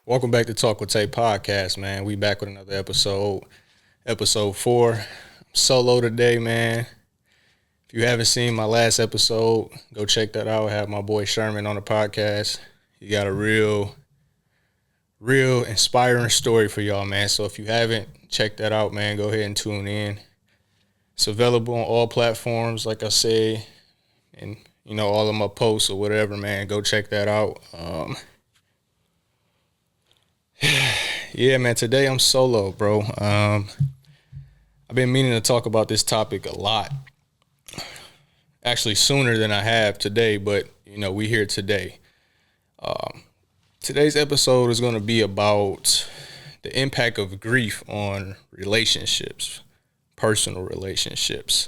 Welcome back to Talk with Tay podcast, man. We back with another episode 4. I'm solo today, man. If you haven't seen my last episode, go check that out. I have my boy Sherman on the podcast. He got a real inspiring story for y'all, man. So if you haven't checked that out, man, go ahead and tune in. It's available on all platforms, like I say, and all of my posts or whatever, man. Go check that out. Yeah, man, today I'm solo, bro. I've been meaning to talk about this topic a lot. Actually, sooner than I have today, but, we here today. Today's episode is going to be about the impact of grief on relationships, personal relationships.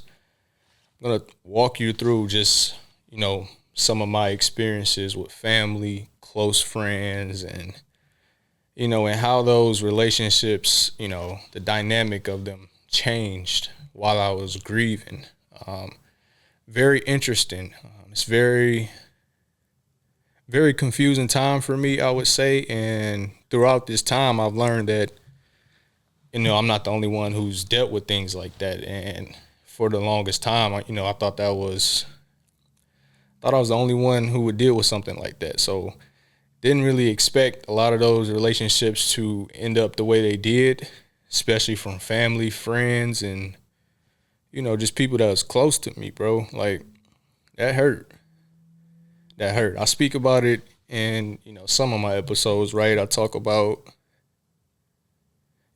I'm going to walk you through just, some of my experiences with family, close friends, and and how those relationships, the dynamic of them changed while I was grieving. Very interesting. It's very, very confusing time for me, I would say. And throughout this time, I've learned that, I'm not the only one who's dealt with things like that. And for the longest time, I thought I was the only one who would deal with something like that. So didn't really expect a lot of those relationships to end up the way they did, especially from family, friends, and, just people that was close to me, bro. Like, that hurt. That hurt. I speak about it in, some of my episodes, right? I talk about,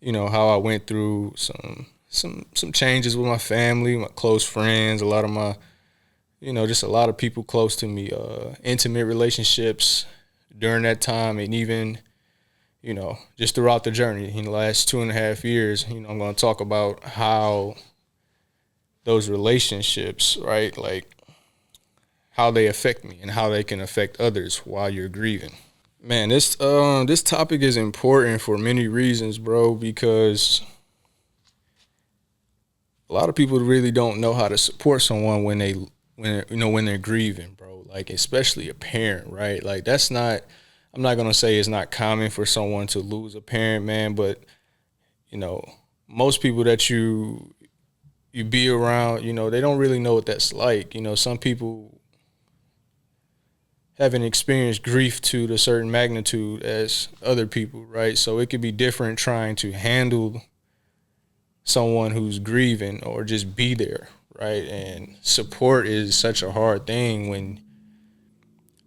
how I went through some changes with my family, my close friends, a lot of my, just a lot of people close to me, intimate relationships during that time, and even, just throughout the journey in the last 2.5 years, I'm going to talk about how those relationships, right, like how they affect me and how they can affect others while you're grieving. Man, this topic is important for many reasons, bro, because a lot of people really don't know how to support someone when they're grieving, bro. Like, especially a parent, right? Like, I'm not gonna say it's not common for someone to lose a parent, man, but most people that you be around, they don't really know what that's like. Some people haven't experienced grief to the certain magnitude as other people, right? So it could be different trying to handle someone who's grieving or just be there, right? And support is such a hard thing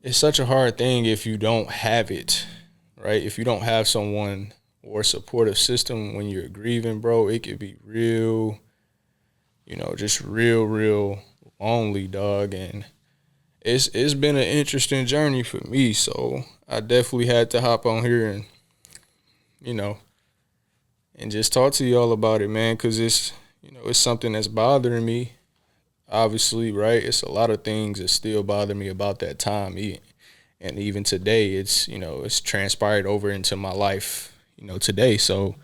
it's such a hard thing if you don't have it, right? If you don't have someone or a supportive system when you're grieving, bro, it could be real, just real lonely, dog. And it's been an interesting journey for me. So I definitely had to hop on here and, and just talk to y'all about it, man, because it's something that's bothering me. Obviously, right? It's a lot of things that still bother me about that time. And even today, it's transpired over into my life, today. So,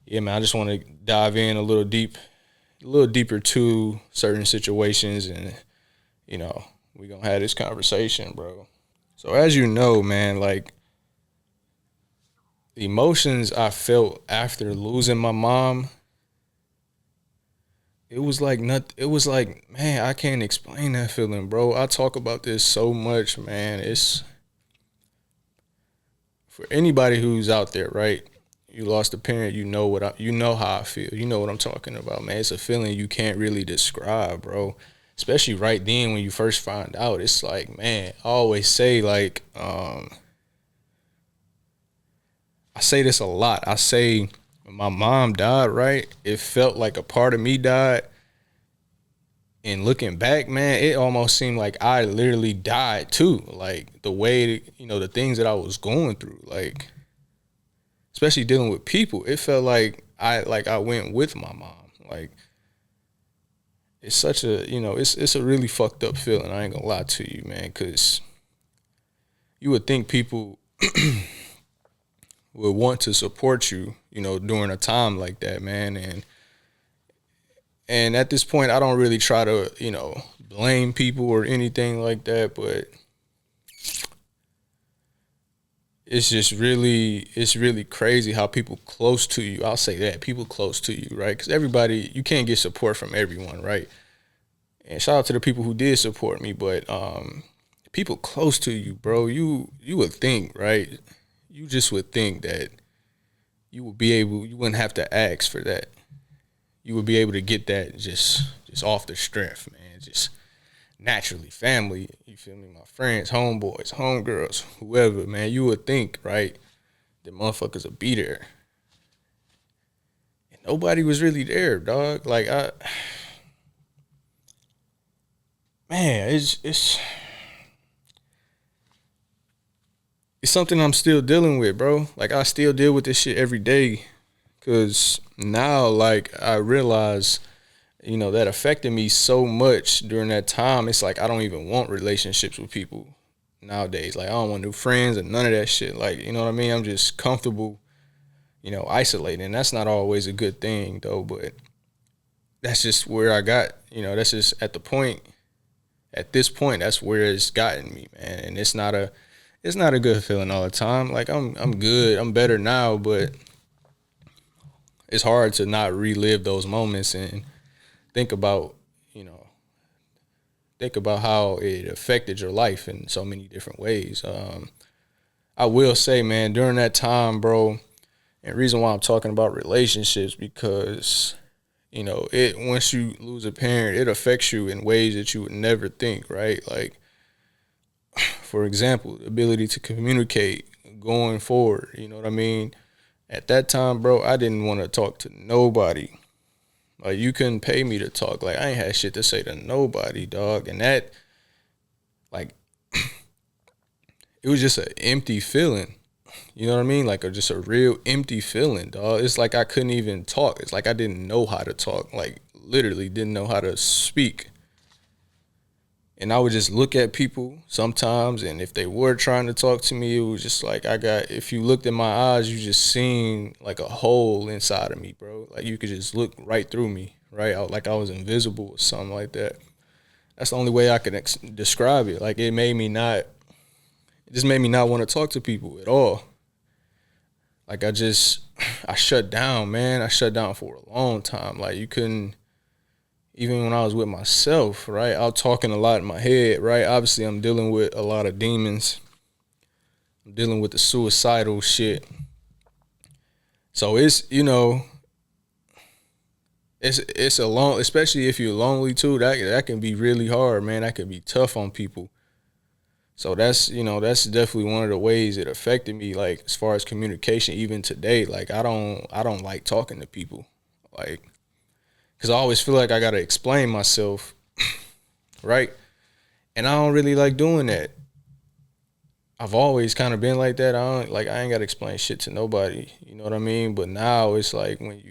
yeah, man, I just want to dive in a little deeper to certain situations, and, we're going to have this conversation, bro. So as you know, man, like, the emotions I felt after losing my mom, it was like, man, I can't explain that feeling, bro. I talk about this so much, man. It's for anybody who's out there, right? You lost a parent, you know how I feel. You know what I'm talking about, man. It's a feeling you can't really describe, bro. Especially right then when you first find out. It's like, man, I always say, like, I say this a lot. I say when my mom died, right, it felt like a part of me died. And looking back, man, it almost seemed like I literally died too. Like, the way, the things that I was going through, like, especially dealing with people, it felt like I went with my mom. Like, it's such a, it's a really fucked up feeling. I ain't gonna lie to you, man, because you would think people would want to support you, during a time like that, man. And at this point, I don't really try to, blame people or anything like that, but it's just really, it's really crazy how people close to you, I'll say that, people close to you, right? Because everybody, you can't get support from everyone, right? And shout out to the people who did support me, but people close to you, bro, you would think, right? You just would think that you wouldn't have to ask for that. You would be able to get that just off the strength, man. Just naturally, family, you feel me? My friends, homeboys, homegirls, whoever, man, you would think, right, that motherfuckers would be there. And nobody was really there, dog. Like man, it's something I'm still dealing with, bro. Like I still deal with this shit every day. Cause now like I realize, that affected me so much during that time. It's like I don't even want relationships with people nowadays. Like I don't want new friends and none of that shit. Like, you know what I mean? I'm just comfortable, isolating. And that's not always a good thing though, but that's just where I got, that's just at this point, that's where it's gotten me, man. And it's not a good feeling all the time. Like I'm good. I'm better now, but it's hard to not relive those moments and think about, think about how it affected your life in so many different ways. I will say, man, during that time, bro, and reason why I'm talking about relationships because, it once you lose a parent, it affects you in ways that you would never think, right? Like, for example, the ability to communicate going forward, you know what I mean? At that time, bro, I didn't want to talk to nobody. Like you couldn't pay me to talk. Like I ain't had shit to say to nobody, dog. And that, like, it was just an empty feeling. You know what I mean? Like just a real empty feeling, dog. It's like I couldn't even talk. It's like I didn't know how to talk. Like literally didn't know how to speak. And I would just look at people sometimes, and if they were trying to talk to me, it was just like if you looked in my eyes, you just seen like a hole inside of me, bro. Like you could just look right through me, right? Like I was invisible or something like that. That's the only way I can describe it. Like it just made me not want to talk to people at all. Like I shut down, man. I shut down for a long time. Like you couldn't, even when I was with myself, right? I was talking a lot in my head, right? Obviously, I'm dealing with a lot of demons. I'm dealing with the suicidal shit. So it's, it's a long, especially if you're lonely too, that can be really hard, man. That can be tough on people. So that's definitely one of the ways it affected me, like as far as communication, even today. Like I don't like talking to people. Like, because I always feel like I got to explain myself, right? And I don't really like doing that. I've always kind of been like that. I ain't got to explain shit to nobody. You know what I mean? But now it's like when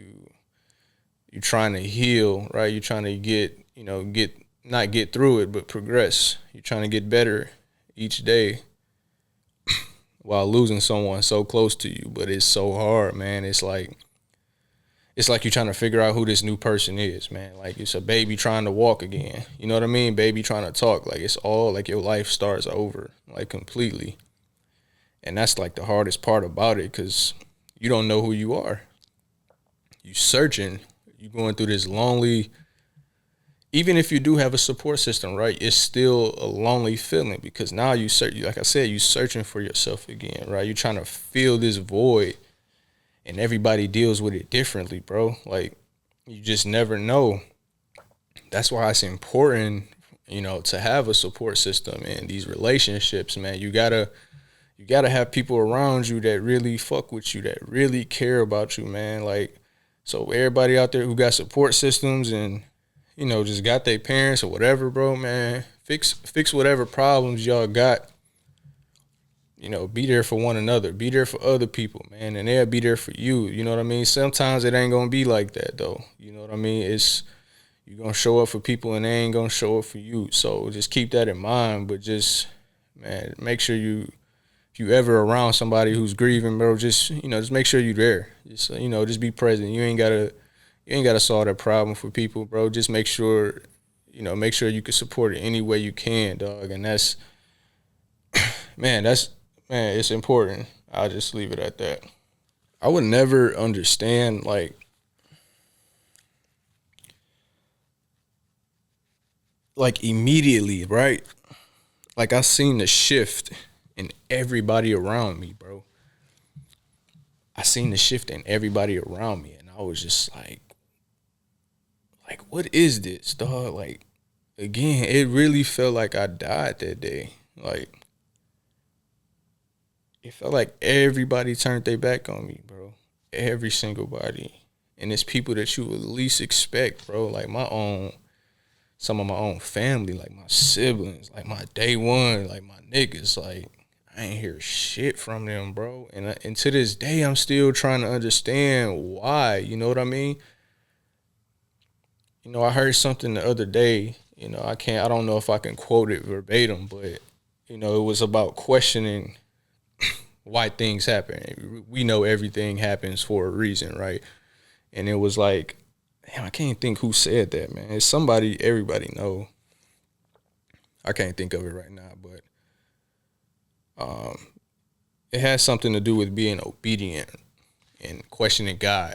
you're trying to heal, right? You're trying to not get through it, but progress. You're trying to get better each day while losing someone so close to you. But it's so hard, man. It's like you're trying to figure out who this new person is, man. Like it's a baby trying to walk again. You know what I mean? Baby trying to talk. Like it's all like your life starts over, like completely. And that's like the hardest part about it because you don't know who you are. You searching. You going through this lonely. Even if you do have a support system, right? It's still a lonely feeling because now like I said, you searching for yourself again, right? You're trying to fill this void. And everybody deals with it differently, bro. Like, you just never know. That's why it's important, to have a support system in these relationships, man. You gotta have people around you that really fuck with you, that really care about you, man. Like, so everybody out there who got support systems and, just got their parents or whatever, bro, man, fix whatever problems y'all got. Be there for one another. Be there for other people, man. And they'll be there for you. You know what I mean? Sometimes it ain't going to be like that, though. You know what I mean? You're going to show up for people and they ain't going to show up for you. So just keep that in mind. But just, man, make sure if you ever around somebody who's grieving, bro, just make sure you're there. Just be present. You ain't got to solve that problem for people, bro. Just make sure you can support it any way you can, dog. And man, it's important. I'll just leave it at that. I would never understand like immediately, right? Like I seen the shift in everybody around me, bro. I seen the shift in everybody around me, and I was just like, what is this, dog? Like, again, it really felt like I died that day. Like, it felt like everybody turned their back on me, bro. Every single body. And it's people that you would least expect, bro. Like some of my own family, like my siblings, like my day one, like my niggas. Like, I ain't hear shit from them, bro. And to this day, I'm still trying to understand why. You know what I mean? You know, I heard something the other day. I don't know if I can quote it verbatim, but it was about questioning why things happen. We know everything happens for a reason, right? And it was like, damn, I can't think who said that, man. It's somebody everybody know. I can't think of it right now, but it has something to do with being obedient and questioning God.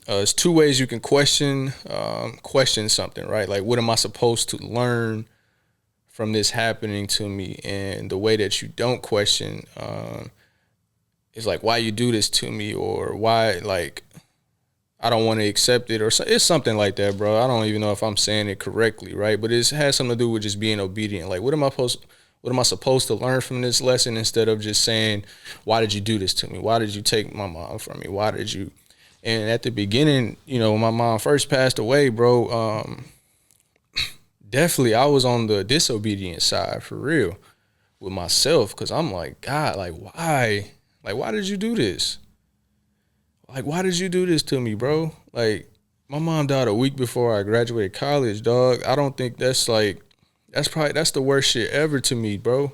There's two ways you can question something, right? Like, what am I supposed to learn from this happening to me? And the way that you don't question is like, why you do this to me, or why, like, I don't want to accept it, or it's something like that, bro. I don't even know if I'm saying it correctly, right? But it has something to do with just being obedient. Like, what am I supposed to learn from this lesson, instead of just saying, why did you do this to me? Why did you take my mom from me? Why did you? And at the beginning, when my mom first passed away, bro, definitely I was on the disobedient side for real with myself, because I'm like, God, like, why? Like, why did you do this? Like, why did you do this to me, bro? Like, my mom died a week before I graduated college, dog. I don't think that's that's the worst shit ever to me, bro.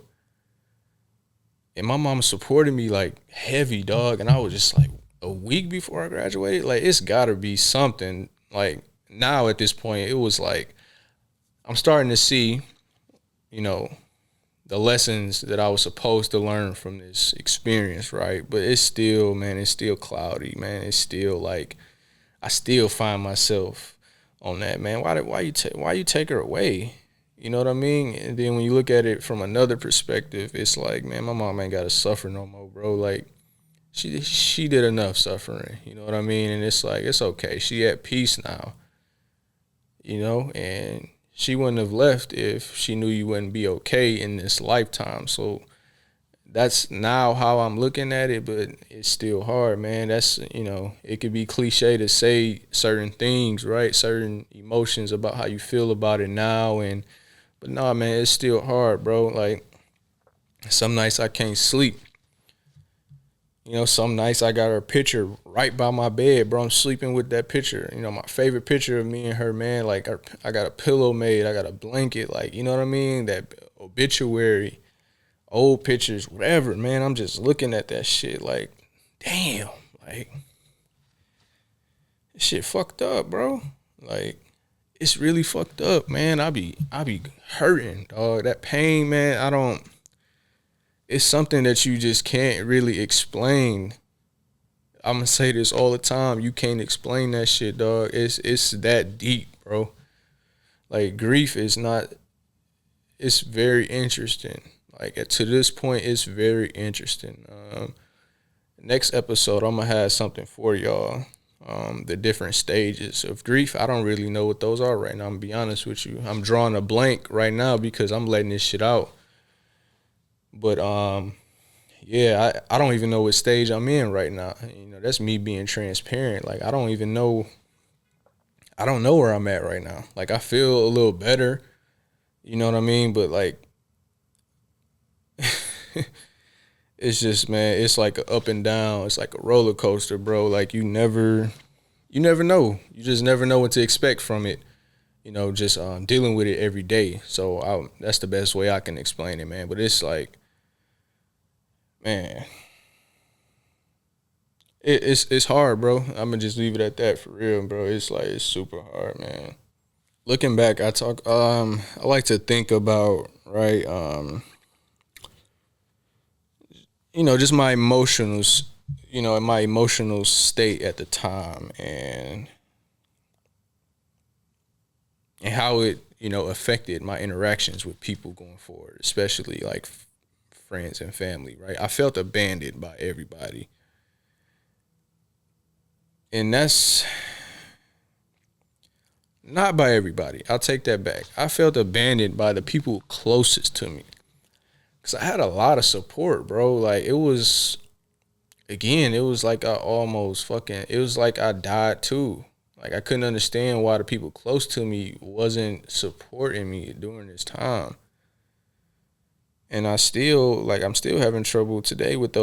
And my mom supported me like heavy, dog. And I was just like, a week before I graduated, like, it's gotta be something. Like, now at this point, it was like, I'm starting to see, you know, the lessons that I was supposed to learn from this experience, right? But it's still, man, it's still cloudy, man. It's still like, I still find myself on that, man. Why you take her away? You know what I mean? And then when you look at it from another perspective, it's like, man, my mom ain't gotta suffer no more, bro. Like, she did enough suffering. You know what I mean? And it's like, it's okay. She at peace now. And she wouldn't have left if she knew you wouldn't be okay in this lifetime. So that's now how I'm looking at it, but it's still hard, man. It could be cliche to say certain things, right? Certain emotions about how you feel about it now, but nah, man, it's still hard, bro. Like, some nights I can't sleep. Some nights I got her picture right by my bed, bro. I'm sleeping with that picture. My favorite picture of me and her, man. Like, I got a pillow made. I got a blanket. Like, you know what I mean? That obituary, old pictures, whatever, man. I'm just looking at that shit like, damn. Like, this shit fucked up, bro. Like, it's really fucked up, man. I be hurting, dog. That pain, man, it's something that you just can't really explain. I'm gonna say this all the time. You can't explain that shit, dog. It's that deep, bro. Like, grief is not. It's very interesting. Like, to this point, it's very interesting. Next episode, I'm gonna have something for y'all. The different stages of grief. I don't really know what those are right now. I'm gonna be honest with you. I'm drawing a blank right now because I'm letting this shit out. But yeah, I don't even know what stage I'm in right now. That's me being transparent. Like, I don't know where I'm at right now. Like, I feel a little better, you know what I mean? But, like, it's just, man, it's like a up and down. It's like a roller coaster, bro. Like, you never know. You just never know what to expect from it. Just dealing with it every day. So that's the best way I can explain it, man. But it's like, man, it's hard, bro. I'm gonna just leave it at that for real, bro. It's like, it's super hard, man. Looking back, I like to think about, right, just my emotions, my emotional state at the time, and how it, affected my interactions with people going forward, especially like friends and family, right? I felt abandoned by everybody. And that's not by everybody. I'll take that back. I felt abandoned by the people closest to me. Cause I had a lot of support, bro. Like it was, again, it was like it was like I died too. Like I couldn't understand why the people close to me wasn't supporting me during this time. And I'm still having trouble today with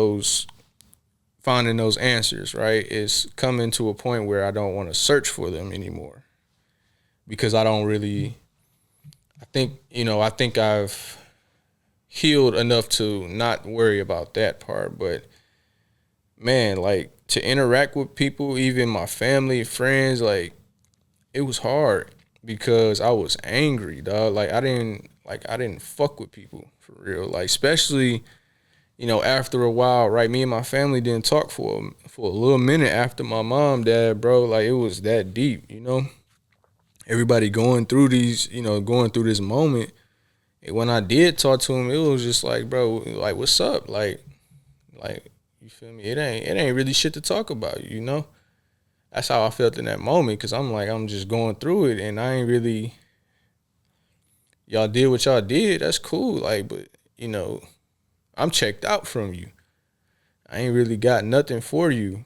finding those answers, right? It's coming to a point where I don't want to search for them anymore because I don't really, I think I've healed enough to not worry about that part. But man, like to interact with people, even my family, friends, like it was hard because I was angry, dog. I didn't fuck with people for real. Like especially, after a while, right? Me and my family didn't talk for a little minute after my mom died, bro. Like it was that deep. Everybody going through this moment. And when I did talk to him, it was just like, bro, like what's up? Like you feel me? It ain't really shit to talk about. That's how I felt in that moment because I'm just going through it and I ain't really. Y'all did what y'all did. That's cool. Like, but I'm checked out from you. I ain't really got nothing for you.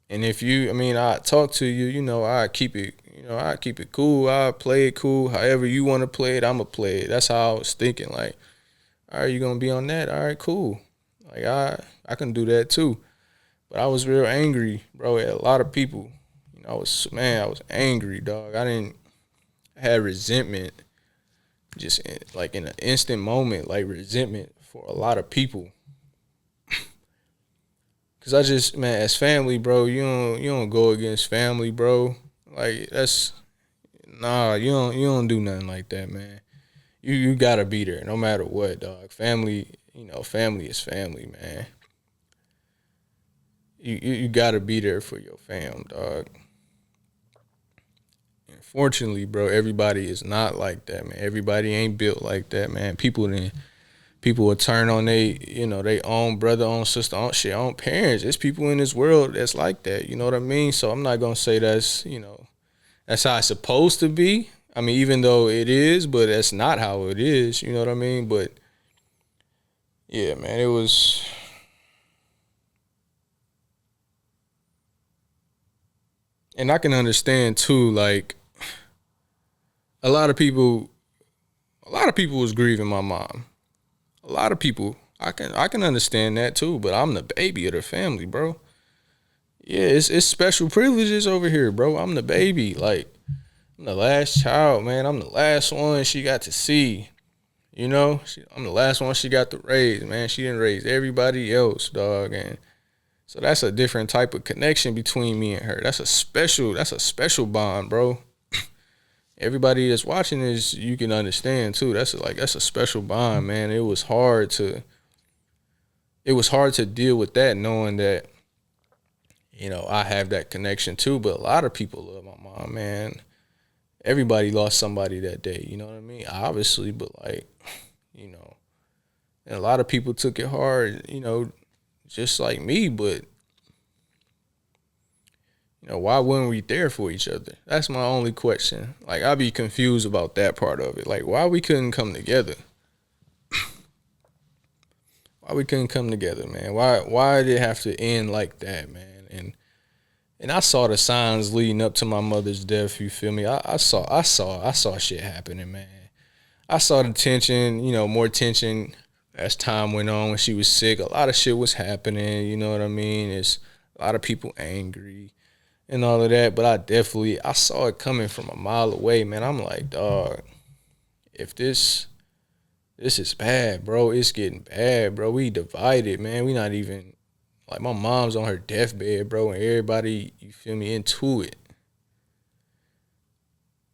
And if I talk to you, I keep it cool. I play it cool. However you want to play it, I'ma play it. That's how I was thinking. Like, all right, you gonna be on that? All right, cool. Like I can do that too. But I was real angry, bro, at a lot of people. I was angry, dog. I had resentment, just like in an instant moment, like resentment for a lot of people. Cause as family, bro, you don't go against family, bro. Like that's nah, you don't do nothing like that, man. You gotta be there no matter what, dog. Family, family is family, man. You gotta be there for your fam, dog. Unfortunately, bro, everybody is not like that, man. Everybody ain't built like that, man. People will turn on they own brother, own sister, own shit, own parents. There's people in this world that's like that. You know what I mean? So I'm not gonna say that's how it's supposed to be. I mean, even though it is, but that's not how it is. You know what I mean? But yeah, man, it was. And I can understand too, like a lot of people, a lot of people was grieving my mom. A lot of people, I can understand that too. But I'm the baby of the family, bro. Yeah, it's special privileges over here, bro. I'm the baby. Like I'm the last child, man. I'm the last one she got to see. I'm the last one she got to raise, man. She didn't raise everybody else, dog. And so that's a different type of connection between me and her. That's a special bond, bro. Everybody that's watching this, you can understand too. That's a special bond, man. It was hard to deal with that, knowing that I have that connection too. But a lot of people love my mom, man. Everybody lost somebody that day. You know what I mean? Obviously, but like, you know, and a lot of people took it hard. Just like me. But why weren't we there for each other? That's my only question. Like, I be confused about that part of it. Like, why we couldn't come together? Why we couldn't come together, man? Why did it have to end like that, man? And I saw the signs leading up to my mother's death. You feel me? I saw shit happening, man. I saw the tension, more tension as time went on when she was sick. A lot of shit was happening. You know what I mean? It's a lot of people angry and all of that. But I saw it coming from a mile away, man. I'm like, dog, if this is bad, bro. It's getting bad, bro. We divided, man. We not even like my mom's on her deathbed, bro, and everybody, you feel me, into it.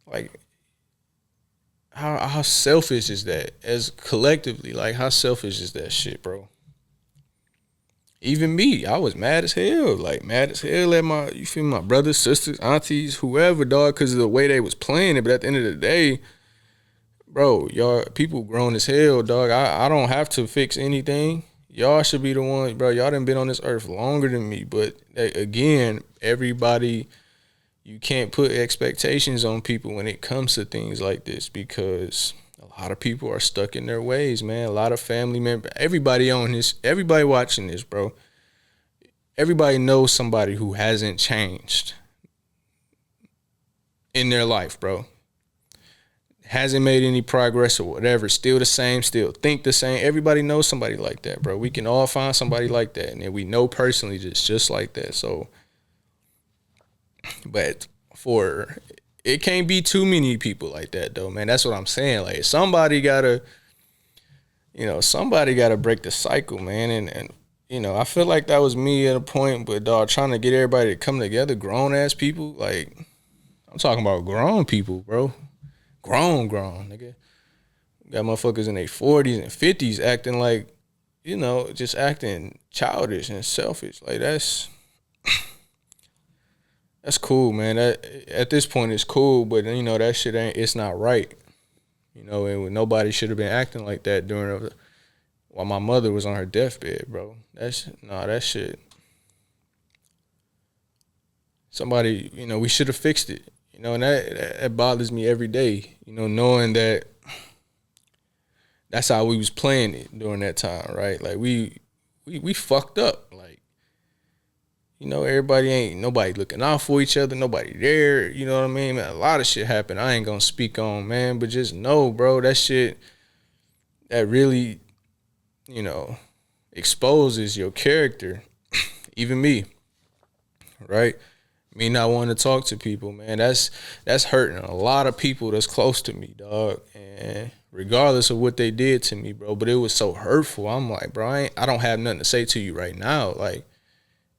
Like, how selfish is that? As collectively, like, how selfish is that shit, bro? Even me, I was mad as hell. Like mad as hell at my brothers, sisters, aunties, whoever, dog, because of the way they was playing it. But at the end of the day, bro, y'all people grown as hell, dog. I don't have to fix anything. Y'all should be the one, bro. Y'all done been on this earth longer than me. But again, everybody, you can't put expectations on people when it comes to things like this, because a lot of people are stuck in their ways, man. A lot of family members, everybody on this, everybody watching this, bro. Everybody knows somebody who hasn't changed in their life, bro. Hasn't made any progress or whatever, still the same, still think the same. Everybody knows somebody like that, bro. We can all find somebody like that, and we know personally just like that. So, but it can't be too many people like that, though, man. That's what I'm saying. Like somebody gotta break the cycle, man. And I feel like that was me at a point, but dog, trying to get everybody to come together, grown ass people, like I'm talking about grown people, bro. Grown, nigga. Got motherfuckers in their 40s and 50s acting like, just acting childish and selfish. Like that's cool, man. That at this point it's cool, but that shit it's not right. And nobody should have been acting like that while my mother was on her deathbed, bro. That shit. Somebody, we should have fixed it. And that bothers me every day, knowing that that's how we was playing it during that time, right? Like we fucked up. Like, nobody looking out for each other, nobody there, you know what I mean? Man, a lot of shit happened I ain't gonna speak on, man, but just know, bro, that shit, that really, exposes your character, even me, right? Me not wanting to talk to people, man, that's hurting a lot of people that's close to me, dog. And regardless of what they did to me, bro, but it was so hurtful. I'm like, bro, I don't have nothing to say to you right now, like,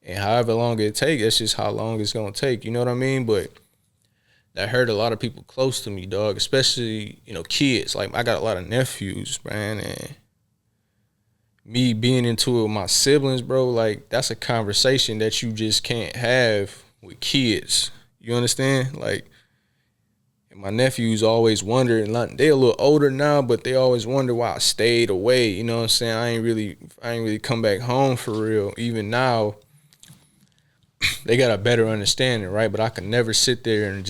and however long it takes, that's just how long it's gonna take. You know what I mean? But that hurt a lot of people close to me, dog. Especially kids. Like I got a lot of nephews, man, and me being into it with my siblings, bro. Like that's a conversation that you just can't have with kids. You understand? Like, and my nephews always wonder, and they're a little older now, but they always wonder why I stayed away. You know what I'm saying? I ain't really come back home for real. Even now, they got a better understanding, right? But I can never sit there and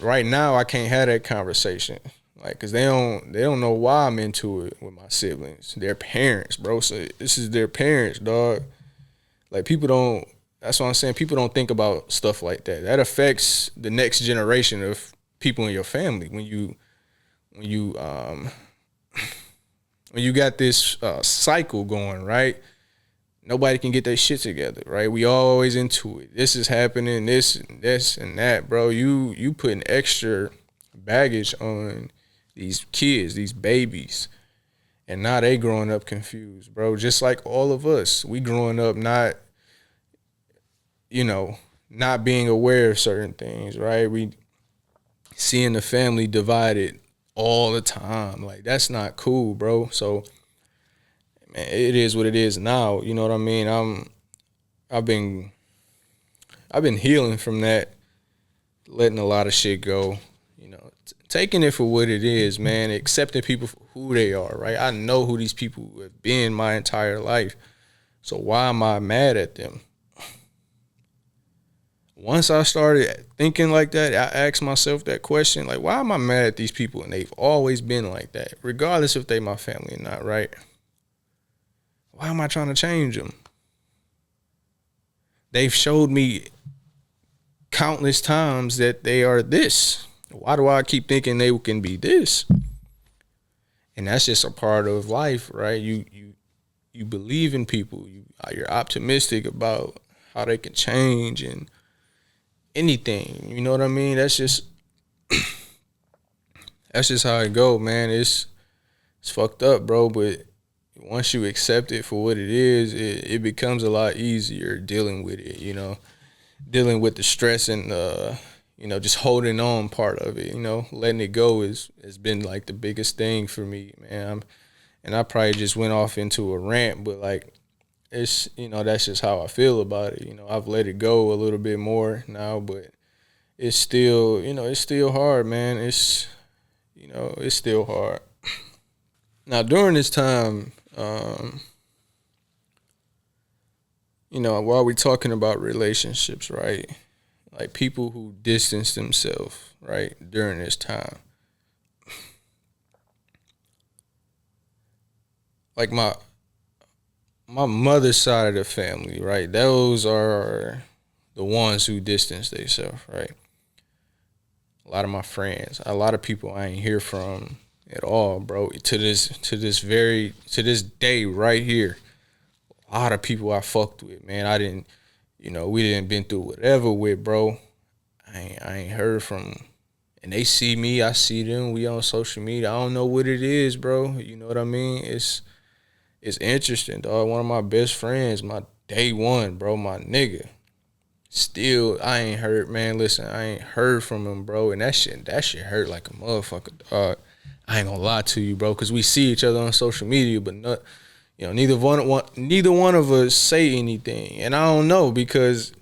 right now I can't have that conversation. Like, cause they don't know why I'm into it with my siblings. Their parents, bro. So this is their parents, dog. Like that's what I'm saying. People don't think about stuff like that. That affects the next generation of people in your family. When you got this cycle going, right? Nobody can get their shit together, right? We always into it. This is happening, this and that, bro. You putting extra baggage on these kids, these babies, and now they growing up confused, bro. Just like all of us, we growing up not being aware of certain things, right? We seeing the family divided all the time. Like that's not cool, bro. So man, it is what it is now. You know what I mean? I've been healing from that, letting a lot of shit go. Taking it for what it is, man. Accepting people for who they are, right? I know who these people have been my entire life. So why am I mad at them? Once I started thinking like that, I asked myself that question, like, why am I mad at these people? And they've always been like that, regardless if they my family or not, right? Why am I trying to change them? They've showed me countless times that they are this. Why do I keep thinking they can be this? And that's just a part of life, right? You believe in people. You're optimistic about how they can change and anything. You know what I mean? That's just how it go, man. It's fucked up, bro. But once you accept it for what it is, it becomes a lot easier dealing with it. Dealing with the stress and just holding on part of it. Letting it go has been like the biggest thing for me, man. And I probably just went off into a rant, but like it's, that's just how I feel about it. I've let it go a little bit more now, but it's still, it's still hard, man. It's still hard. Now during this time, while we're talking about relationships, right? Like people who distance themselves, right, during this time. Like my mother's side of the family, right? Those are the ones who distance themselves, right? A lot of my friends, a lot of people I ain't hear from at all, bro. To this day right here. A lot of people I fucked with, man. I didn't, we didn't been through whatever with, bro. I ain't heard from, and they see me, I see them. We on social media. I don't know what it is, bro. You know what I mean? It's interesting, dog. One of my best friends, my day one, bro, my nigga. Still, I ain't heard, man. Listen, I ain't heard from him, bro, and that shit hurt like a motherfucker, dog. I ain't gonna lie to you, bro, because we see each other on social media, but not, neither one of us say anything, and I don't know because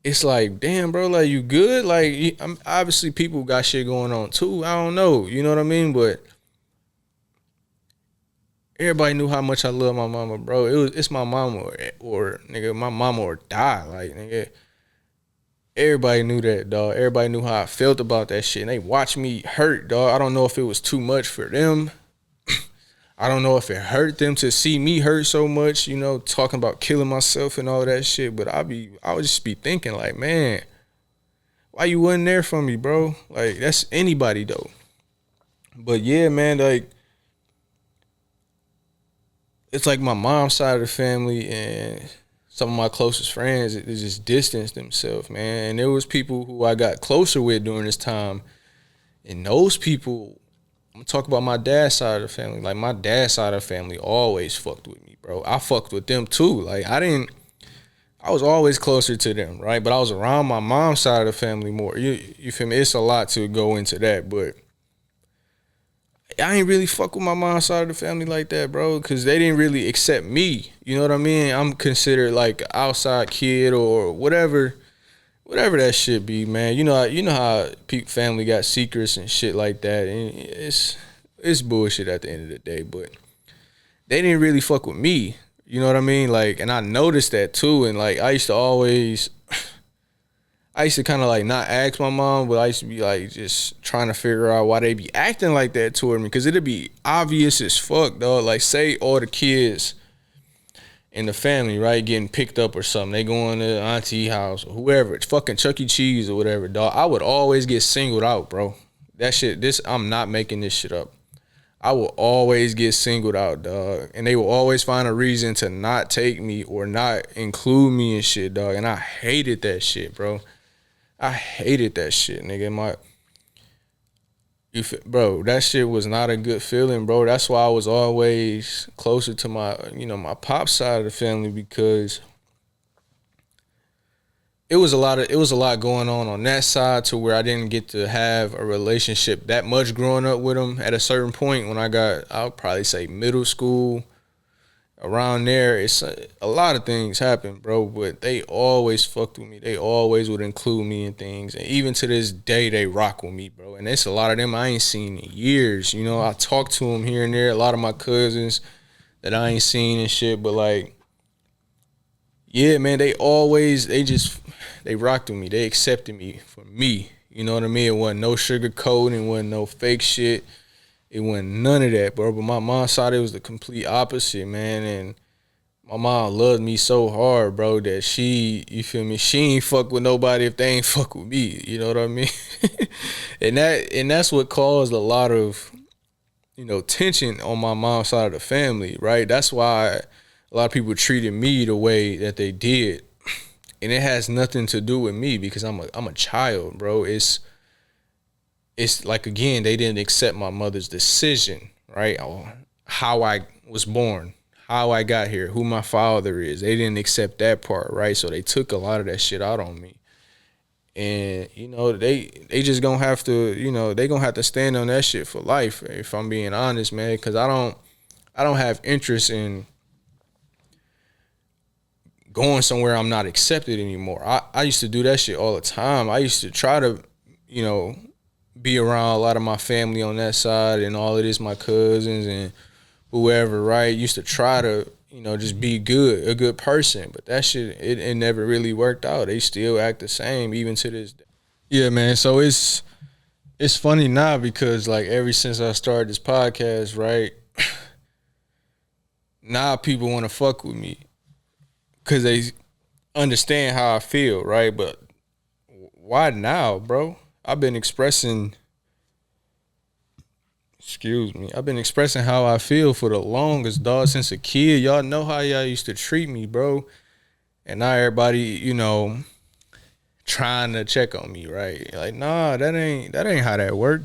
it's like, damn, bro, like you good? Like, obviously people got shit going on too. I don't know, you know what I mean? But everybody knew how much I love my mama, bro. It's my mama or nigga, my mama or die. Like, nigga, everybody knew that, dog. Everybody knew how I felt about that shit. And they watched me hurt, dog. I don't know if it was too much for them. I don't know if it hurt them to see me hurt so much, talking about killing myself and all that shit. But I would just be thinking like, man, why you wasn't there for me, bro? Like, that's anybody though. But yeah, man, like, it's like my mom's side of the family and some of my closest friends, they just distanced themselves, man. And there was people who I got closer with during this time. And those people, I'm talking about my dad's side of the family. Like, my dad's side of the family always fucked with me, bro. I fucked with them too. Like, I was always closer to them, right? But I was around my mom's side of the family more. You feel me? It's a lot to go into that, but I ain't really fuck with my mom's side of the family like that, bro, because they didn't really accept me. You know what I mean? I'm considered like an outside kid or whatever that shit be, man. You know how family got secrets and shit like that, and it's bullshit at the end of the day. But they didn't really fuck with me. You know what I mean? Like, and I noticed that too. And like, I used to kind of like not ask my mom, but I used to be like just trying to figure out why they be acting like that toward me, because it'd be obvious as fuck, dog. Like, say all the kids in the family, right, getting picked up or something, they going to auntie house or whoever, it's fucking Chuck E. Cheese or whatever, dog. I would always get singled out, bro. That shit, I'm not making this shit up. I will always get singled out, dog. And they will always find a reason to not take me or not include me and shit, dog. And I hated that shit, bro. I hated that shit, nigga. Bro, that shit was not a good feeling, bro. That's why I was always closer to my pop side of the family, because it was a lot going on that side, to where I didn't get to have a relationship that much growing up with them. At a certain point, when I'll probably say middle school, around there, it's a lot of things happen, bro, but they always fucked with me. They always would include me in things, and even to this day they rock with me, bro. And it's a lot of them I ain't seen in years. I talk to them here and there, a lot of my cousins that I ain't seen and shit. But like, yeah, man, they rocked with me. They accepted me for me. You know what I mean? It wasn't no sugarcoating, it wasn't no fake shit. It wasn't none of that, bro. But my mom side, it was the complete opposite, man. And my mom loved me so hard, bro, that you feel me? She ain't fuck with nobody if they ain't fuck with me. You know what I mean? and that's what caused a lot of, tension on my mom's side of the family, right? That's why a lot of people treated me the way that they did. And it has nothing to do with me, because I'm a child, bro. It's like, again, they didn't accept my mother's decision, right? How I was born, how I got here, who my father is. They didn't accept that part, right? So they took a lot of that shit out on me. And, they just gonna have to, they gonna have to stand on that shit for life, if I'm being honest, man. Because I I don't have interest in going somewhere I'm not accepted anymore. I used to do that shit all the time. I used to try to, you know, be around a lot of my family on that side and all of this, my cousins and whoever, right? Used to try to, you know, just be good, a good person. But that shit, it never really worked out. They still act the same even to this day. Yeah, man. So it's funny now because like ever since I started this podcast, right? Now people want to fuck with me because they understand how I feel, right? But why now, bro? I've been expressing, excuse me, I've been expressing how I feel for the longest, dog, since a kid. Y'all know how y'all used to treat me, bro. And now everybody, you know, trying to check on me, right? Like, nah, that ain't how that work.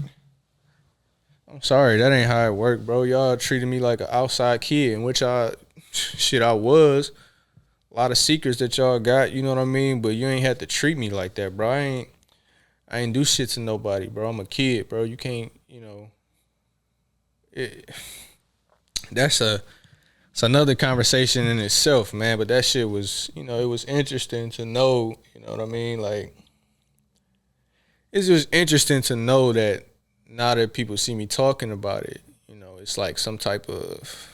I'm sorry, that ain't how it worked, bro. Y'all treated me like an outside kid, in which I was. A lot of secrets that y'all got, you know what I mean? But you ain't had to treat me like that, bro. I ain't do shit to nobody, bro. I'm a kid, bro. You can't, you know. It, that's it's another conversation in itself, man. But that shit was, you know, it was interesting to know, you know what I mean? Like, it's just interesting to know that now that people see me talking about it, you know, it's like some type of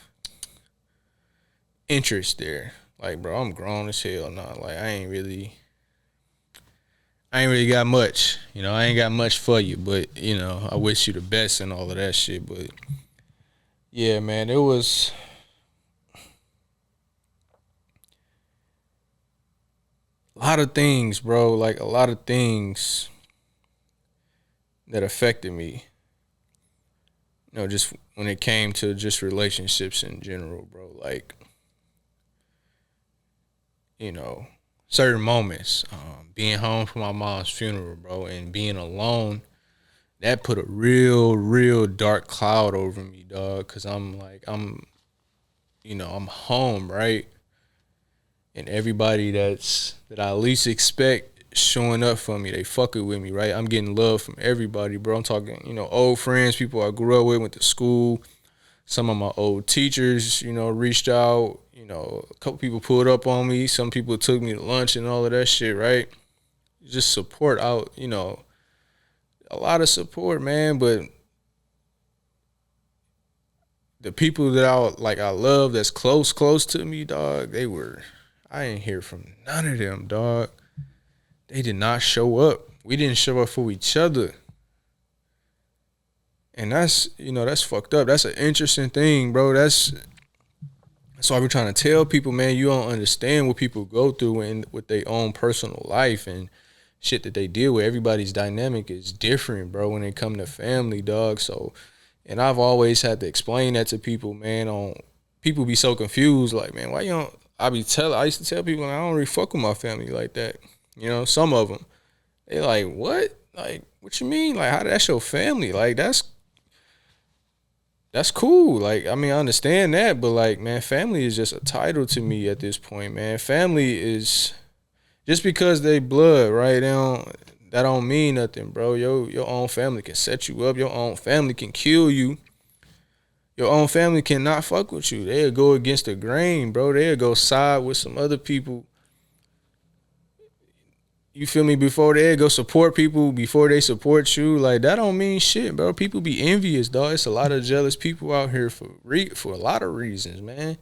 interest there. Like, bro, I'm grown as hell now. Like, I ain't really got much. You know, I ain't got much for you, but, you know, I wish you the best and all of that shit. But, yeah, man, it was a lot of things, bro. Like, a lot of things that affected me. You know, just when it came to just relationships in general, bro. Like, you know, certain moments, being home for my mom's funeral, bro, and being alone, that put a real dark cloud over me, dog. Cause you know, I'm home, right? And everybody that I least expect showing up for me, they fucking with me, right? I'm getting love from everybody, bro. I'm talking, you know, old friends, people I grew up with, went to school. Some of my old teachers, you know, reached out. You know, a couple people pulled up on me. Some people took me to lunch and all of that shit, right? Just support out, you know, a lot of support, man. But the people that I love that's close to me, dog, I ain't hear from none of them, dog. They did not show up. We didn't show up for each other. And that's, you know, that's fucked up. That's an interesting thing, bro. That's why we're trying to tell people, man, you don't understand what people go through with their own personal life and shit that they deal with. Everybody's dynamic is different, bro, when it come to family, dog. So, and I've always had to explain that to people, man. People be so confused, like, man, why you don't? I used to tell people, I don't really fuck with my family like that. You know, some of them, they like, what? Like, what you mean? Like, how that's your family? Like, that's cool. Like, I mean, I understand that, but like, man, family is just a title to me at this point, man. Family is just because they blood, right? That don't mean nothing, bro. Your own family can set you up. Your own family can kill you. Your own family cannot fuck with you. They'll go against the grain, bro. They'll go side with some other people. You feel me? Before they go support people, before they support you, like that don't mean shit, bro. People be envious, dog. It's a lot of jealous people out here for a lot of reasons, man.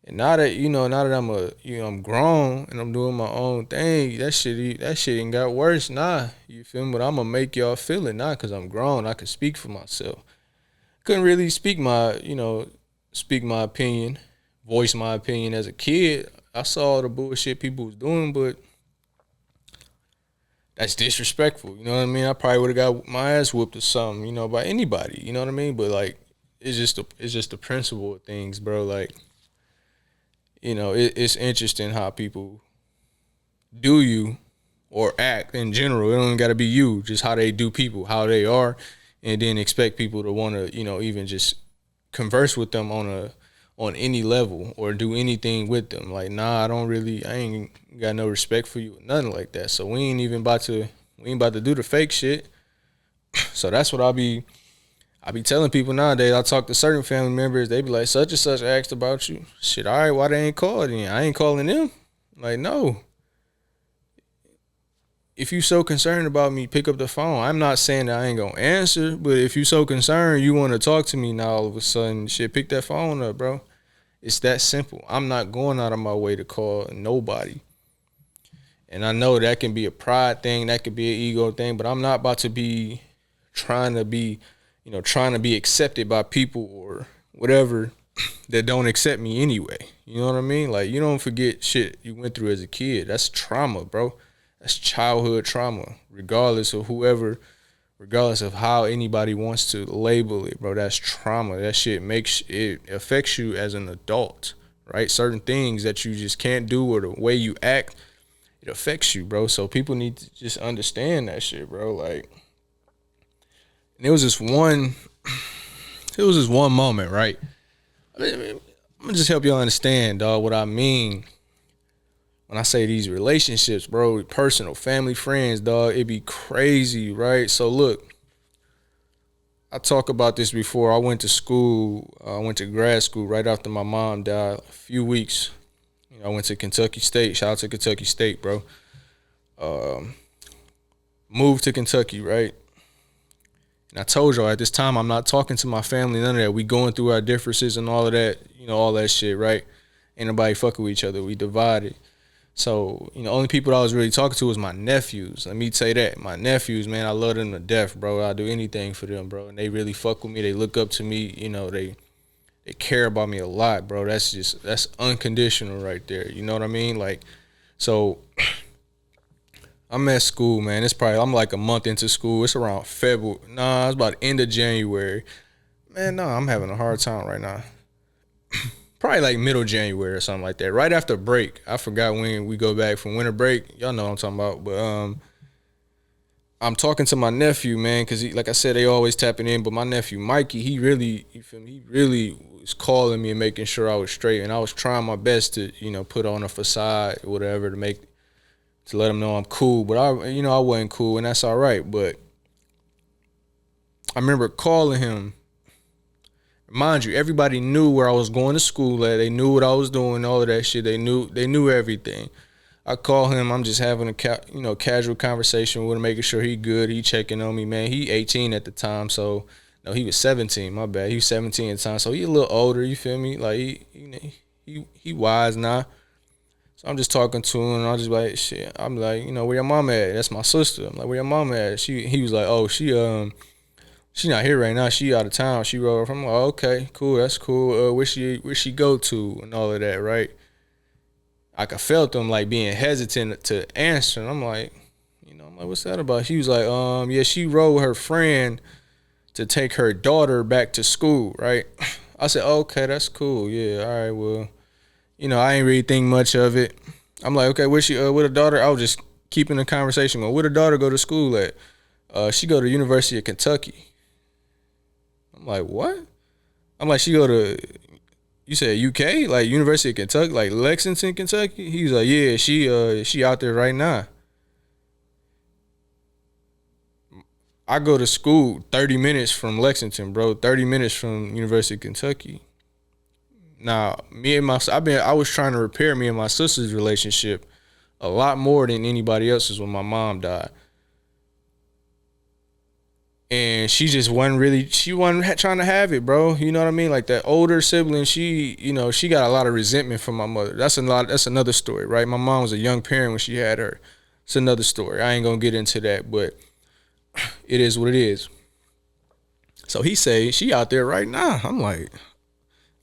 And now that I'm grown and I'm doing my own thing, that shit ain't got worse, nah. You feel me? But I'm gonna make y'all feel it, nah, cause I'm grown. I can speak for myself. Couldn't really speak my opinion, voice my opinion as a kid. I saw all the bullshit people was doing, but that's disrespectful. You know what I mean? I probably would have got my ass whooped or something, you know, by anybody. You know what I mean? But like, it's just the principle of things, bro. Like, you know, it's interesting how people do you or act in general. It don't got to be you, just how they do people, how they are, and then expect people to want to, you know, even just converse with them on any level or do anything with them. Like, nah, I ain't got no respect for you, nothing like that. So we ain't about to do the fake shit. So that's what I be telling people nowadays, I talk to certain family members, they be like, such and such asked about you. Shit, all right, why they ain't called then? I ain't calling them. Like, no. If you so concerned about me, pick up the phone. I'm not saying that I ain't gonna answer, but if you so concerned, you want to talk to me now all of a sudden, shit, pick that phone up, bro. It's that simple. I'm not going out of my way to call nobody. And I know that can be a pride thing, that could be an ego thing, but I'm not about to be trying to be, trying to be accepted by people or whatever that don't accept me anyway. You know what I mean? Like, you don't forget shit you went through as a kid. That's trauma, bro. That's childhood trauma, regardless of whoever, regardless of how anybody wants to label it, bro. That's trauma. That shit affects you as an adult, right? Certain things that you just can't do or the way you act, it affects you, bro. So people need to just understand that shit, bro. Like, and it was this one moment, right? I'm gonna just help y'all understand, dog, what I mean when I say these relationships, bro. Personal, family, friends, dog. It be crazy, right? So look, I talked about this before. I went to school. I went to grad school right after my mom died. A few weeks. I went to Kentucky State. Shout out to Kentucky State, bro. Moved to Kentucky, right? And I told y'all at this time, I'm not talking to my family, none of that. We going through our differences and all of that, all that shit, right? Ain't nobody fucking with each other. We divided. So, only people that I was really talking to was my nephews. Let me say that. My nephews, man, I love them to death, bro. I'll do anything for them, bro. And they really fuck with me. They look up to me. They care about me a lot, bro. That's unconditional right there. You know what I mean? Like, so I'm at school, man. I'm like a month into school. It's around February. Nah, it's about the end of January. Man, no, I'm having a hard time right now. Probably like middle January or something like that. Right after break. I forgot when we go back from winter break. Y'all know what I'm talking about. But I'm talking to my nephew, man, because like I said, they always tapping in. But my nephew, Mikey, he really was calling me and making sure I was straight. And I was trying my best to, put on a facade or whatever to let him know I'm cool. But I wasn't cool, and that's all right. But I remember calling him. Mind you, everybody knew where I was going to school at. They knew what I was doing, all of that shit. They knew everything. I call him. I'm just having a casual conversation with him, making sure he good. He checking on me, man. He 18 at the time, so no, he was 17. My bad. He was 17 at the time, so he a little older. You feel me? Like he wise now. So I'm just talking to him, and I'm just like, shit. I'm like, where your mom at? That's my sister. I'm like, where your mom at? He was like, oh, she not here right now. She out of town. She wrote off. I'm like, okay, cool. That's cool. Where she go to and all of that, right? I could felt them like being hesitant to answer. And I'm like, what's that about? She was like, yeah, she wrote her friend to take her daughter back to school, right? I said, okay, that's cool. Yeah, all right, well, I ain't really think much of it. I'm like, okay, where her daughter? I was just keeping the conversation going. Where the daughter go to school at? She go to University of Kentucky. I'm like, what? I'm like, she go to, you said UK? Like University of Kentucky? Like Lexington, Kentucky? He's like, yeah, she out there right now. I go to school 30 minutes from Lexington, bro. 30 minutes from University of Kentucky. Now, I was trying to repair me and my sister's relationship a lot more than anybody else's when my mom died. And she just she wasn't trying to have it, bro. You know what I mean? Like that older sibling, she got a lot of resentment from my mother. That's another story, right? My mom was a young parent when she had her. It's another story. I ain't gonna get into that, but it is what it is. So he say she out there right now. I'm like,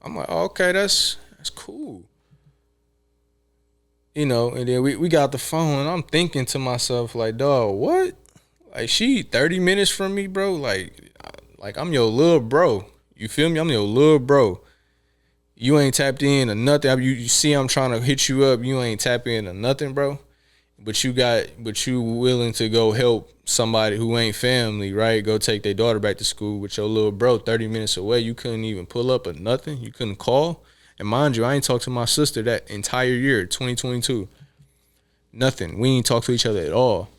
okay, that's cool. And then we got the phone, and I'm thinking to myself, like, dog, what? Like, she 30 minutes from me, bro. Like I'm your little bro. You feel me? I'm your little bro. You ain't tapped in or nothing. You see I'm trying to hit you up. You ain't tapping in or nothing, bro. But you willing to go help somebody who ain't family, right? Go take their daughter back to school with your little bro 30 minutes away. You couldn't even pull up or nothing. You couldn't call. And mind you, I ain't talked to my sister that entire year, 2022. Nothing. We ain't talked to each other at all.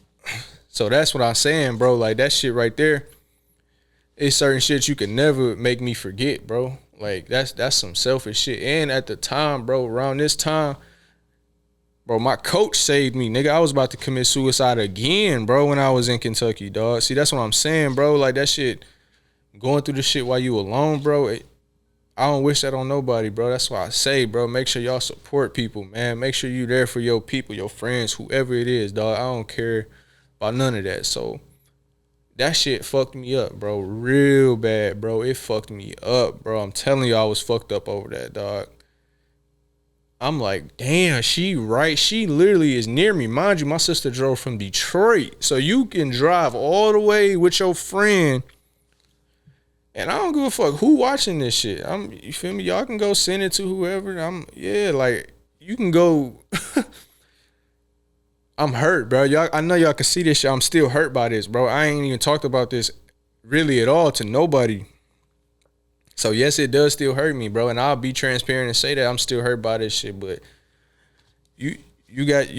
So that's what I'm saying, bro. Like, that shit right there, it's certain shit you can never make me forget, bro. Like that's some selfish shit. And at the time, bro, around this time, bro, my coach saved me, nigga. I was about to commit suicide again, bro, when I was in Kentucky, dog. See, that's what I'm saying, bro. Like that shit, going through the shit while you alone, bro. I don't wish that on nobody, bro. That's why I say, bro, make sure y'all support people, man. Make sure you there for your people, your friends, whoever it is, dog. I don't care about none of that. So that shit fucked me up, bro. Real bad, bro. It fucked me up, bro. I'm telling you, I was fucked up over that, dog. I'm like, damn, she right. She literally is near me. Mind you, my sister drove from Detroit. So you can drive all the way with your friend. And I don't give a fuck who watching this shit. You feel me? Y'all can go send it to whoever. Like, you can go. I'm hurt, bro. Y'all, I know y'all can see this shit. I'm still hurt by this, bro. I ain't even talked about this really at all to nobody. So yes, it does still hurt me, bro. And I'll be transparent and say that I'm still hurt by this shit. But you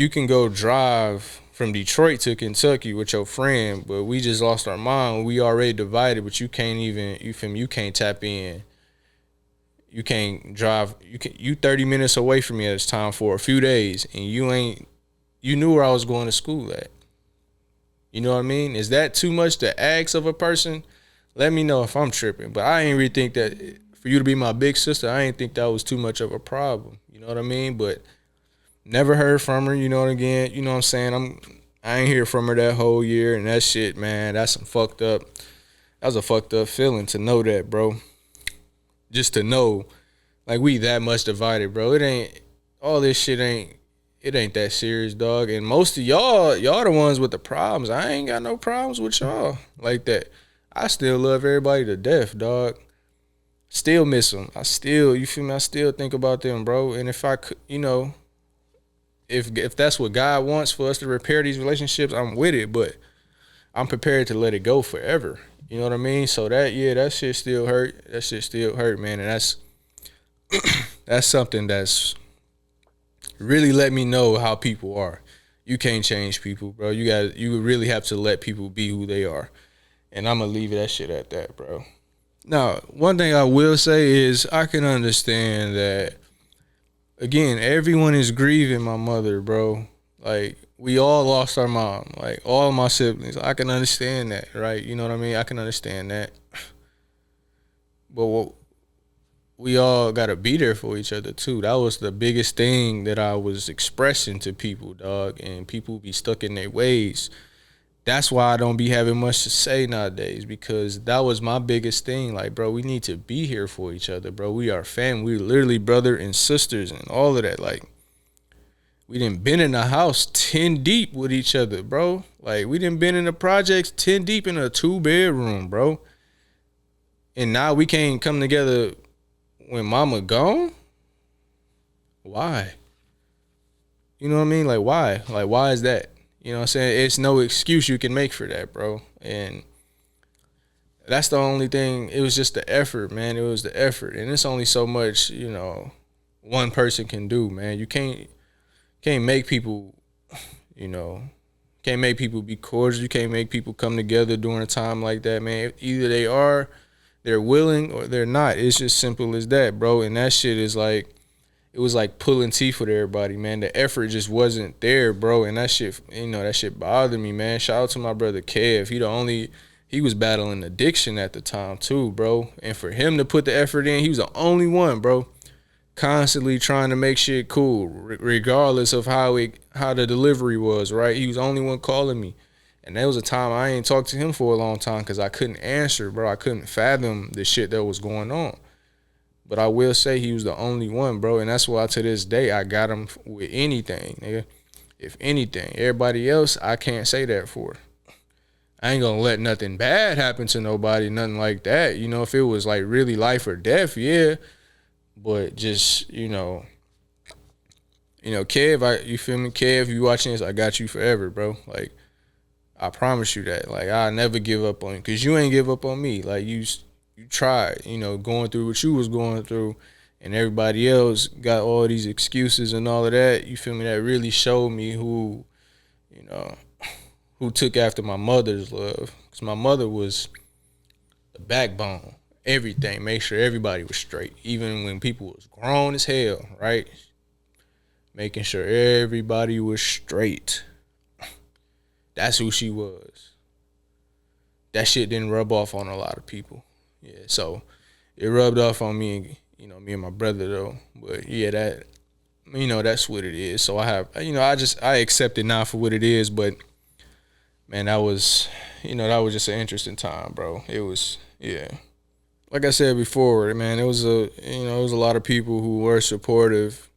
can go drive from Detroit to Kentucky with your friend, but we just lost our mind. We already divided, but you can't even, you feel me? You can't tap in. You can't drive. You 30 minutes away from me at this time for a few days, and you knew where I was going to school at. You know what I mean? Is that too much to ask of a person? Let me know if I'm tripping. But I ain't really think that for you to be my big sister, I ain't think that was too much of a problem. You know what I mean? But never heard from her, you know what again? You know what I'm saying? I ain't hear from her that whole year, and that shit, man, that's some fucked up. That was a fucked up feeling to know that, bro. Just to know, like, we that much divided, bro. All this shit ain't that serious, dog. And most of y'all the ones with the problems. I ain't got no problems with y'all like that. I still love everybody to death, dog. Still miss them. You feel me? I still think about them, bro. And if I could, you know, if that's what God wants for us to repair these relationships, I'm with it. But I'm prepared to let it go forever. You know what I mean? So that shit still hurt. That shit still hurt, man. And that's something that's really let me know how people are. You can't change people, bro. You really have to let people be who they are. And I'm gonna leave that shit at that, bro. Now, one thing I will say is I can understand that, again, everyone is grieving my mother, bro. Like, we all lost our mom. Like, all my siblings. I can understand that, right? You know what I mean? I can understand that. But we all got to be there for each other, too. That was the biggest thing that I was expressing to people, dog. And people be stuck in their ways. That's why I don't be having much to say nowadays, because that was my biggest thing. Like, bro, we need to be here for each other, bro. We are family. We're literally brother and sisters and all of that. Like, we done been in the house 10 deep with each other, bro. Like, we done been in the projects 10 deep in a 2-bedroom, bro. And now we can't come together when mama gone? Why? You know what I mean? Like, why? Like, why is that? You know what I'm saying? It's no excuse you can make for that, bro. And that's the only thing. It was just the effort, man. It was the effort. And it's only so much, you know, one person can do, man. You can't make people, you know, can't make people be cordial. You can't make people come together during a time like that, man. Either they're willing, or they're not. It's just simple as that, bro. And that shit is like, it was like pulling teeth with everybody, man. The effort just wasn't there, bro. And that shit, you know, that shit bothered me, man. Shout out to my brother Kev. He was battling addiction at the time too, bro. And for him to put the effort in, he was the only one, bro. Constantly trying to make shit cool, regardless of how the delivery was, right? He was the only one calling me. And there was a time I ain't talked to him for a long time because I couldn't answer, bro. I couldn't fathom the shit that was going on. But I will say he was the only one, bro. And that's why to this day I got him with anything, nigga. If anything. Everybody else, I can't say that for. I ain't gonna let nothing bad happen to nobody, nothing like that. You know, if it was like really life or death, yeah. But just, you know, Kev, you feel me? Kev, you watching this, I got you forever, bro. Like, I promise you that. Like, I'll never give up on you, because you ain't give up on me. Like, you tried, you know, going through what you was going through, and everybody else got all these excuses and all of that. You feel me? That really showed me who took after my mother's love. Because my mother was the backbone, everything. Make sure everybody was straight, even when people was grown as hell, right? Making sure everybody was straight. That's who she was. That shit didn't rub off on a lot of people. Yeah, so it rubbed off on me, me and my brother though. But yeah, that's what it is. So I have, I accept it now for what it is. But man, that was just an interesting time, bro. It was, yeah. Like I said before, man, it was a lot of people who were supportive,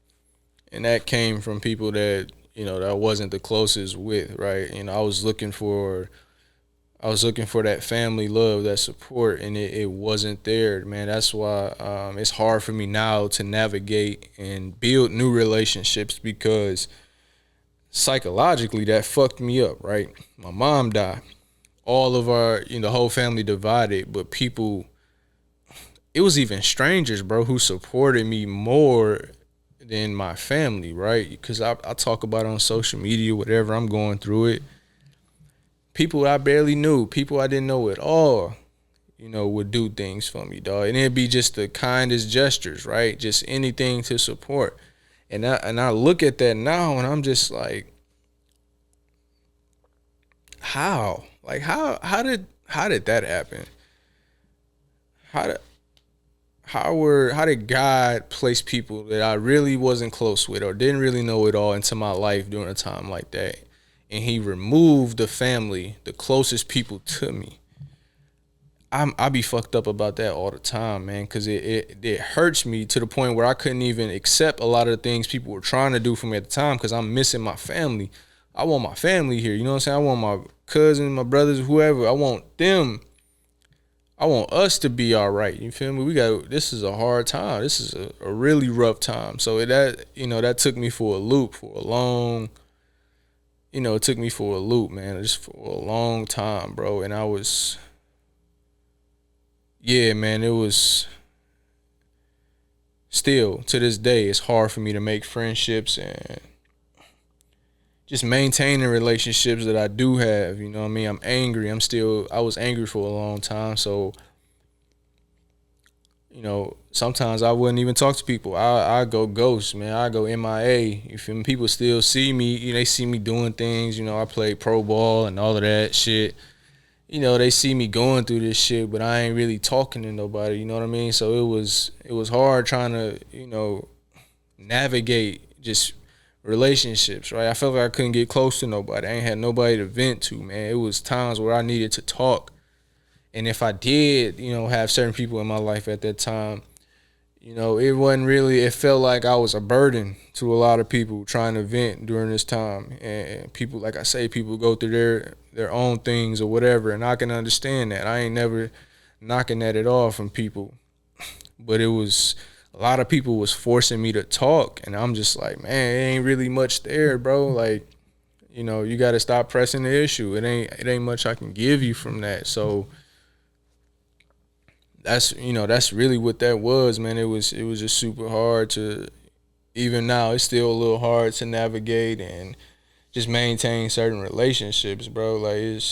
and that came from people that that I wasn't the closest with, right? I was looking for that family love, that support, and it wasn't there, man. That's why it's hard for me now to navigate and build new relationships, because psychologically that fucked me up, right? My mom died. All of our, the whole family divided, but people, it was even strangers, bro, who supported me more than my family, right? Because I talk about it on social media, whatever, I'm going through it. People I barely knew, people I didn't know at all, would do things for me, dog. And it'd be just the kindest gestures, right? Just anything to support. And I look at that now and I'm just like, how? Like how did that happen? How did God place people that I really wasn't close with or didn't really know at all into my life during a time like that? And he removed the family, the closest people to me. I be fucked up about that all the time, man, because it hurts me to the point where I couldn't even accept a lot of the things people were trying to do for me at the time, because I'm missing my family. I want my family here, you know what I'm saying? I want my cousins, my brothers, whoever. I want them. I want us to be all right. You feel me? This is a hard time. This is a really rough time. So that took me for a loop for a long. It took me for a loop, man, just for a long time, bro. And I was, yeah, man, it was still to this day, it's hard for me to make friendships and just maintaining relationships that I do have. You know what I mean? I'm angry. I was angry for a long time. So, sometimes I wouldn't even talk to people. I go ghost, man. I go MIA. You feel me? People still see me. They see me doing things. I play pro ball and all of that shit. They see me going through this shit, but I ain't really talking to nobody. You know what I mean? So it was hard trying to, navigate just relationships, right? I felt like I couldn't get close to nobody. I ain't had nobody to vent to, man. It was times where I needed to talk. And if I did, have certain people in my life at that time, it wasn't really, it felt like I was a burden to a lot of people trying to vent during this time. And people, like I say, people go through their own things or whatever, and I can understand that. I ain't never knocking that at all from people. But it was, a lot of people was forcing me to talk, and I'm just like, man, it ain't really much there, bro. Like, you got to stop pressing the issue. It ain't much I can give you from that. So that's really what that was, man. It was just super hard to, even now it's still a little hard to navigate and just maintain certain relationships, bro. Like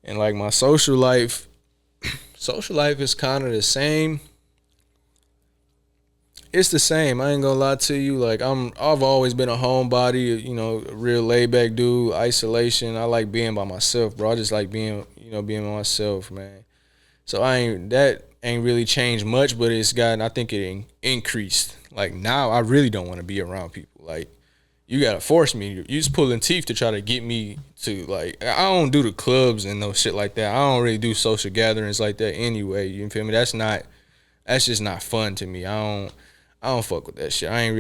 and like my social life is kind of the same. It's the same. I ain't gonna lie to you. Like I've always been a homebody, a real laid back dude. Isolation. I like being by myself, bro. I just like being by myself, man. So that ain't really changed much, but I think it increased. Like now I really don't want to be around people. Like you gotta force me. You just pulling teeth to try to get me to, like, I don't do the clubs and no shit like that. I don't really do social gatherings like that anyway. You feel me? That's just not fun to me. I don't fuck with that shit. I